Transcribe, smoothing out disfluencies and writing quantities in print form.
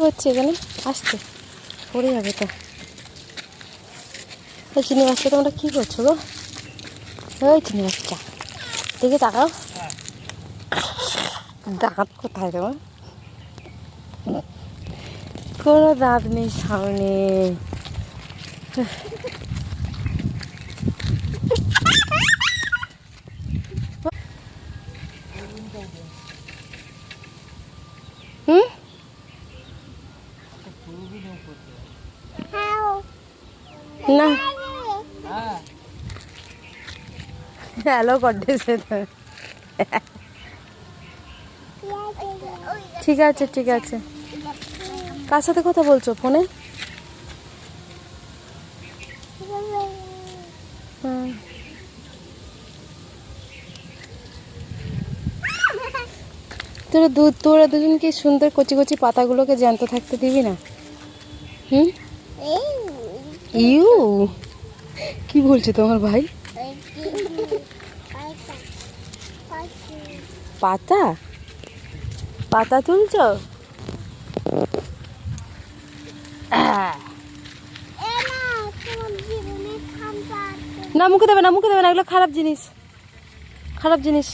করছে এখানে? আসতে পড়ে যাবে তো। ওই চিনি বাচ্চা, তোমরা কী করছো গো? ওই চিনি বাচ্চা, দেখে তাকাও। দাঁত কোথায় তোমার? কোনো দাঁত নেই সামনে। হুম, না হ্যালো করতেছে তো। ঠিক আছে ঠিক আছে। কার সাথে কথা বলছো ফোনে? তোরা দুজনকে সুন্দর কচি কচি পাতাগুলোকে জ্যান্ত থাকতে দিবি না? হুম, ইউ কি বলছে তোমার ভাই? পাতা পাতা তুলছো? না মুখে দেবে না, মুখে দেবে না, এগুলো খারাপ জিনিস, খারাপ জিনিস।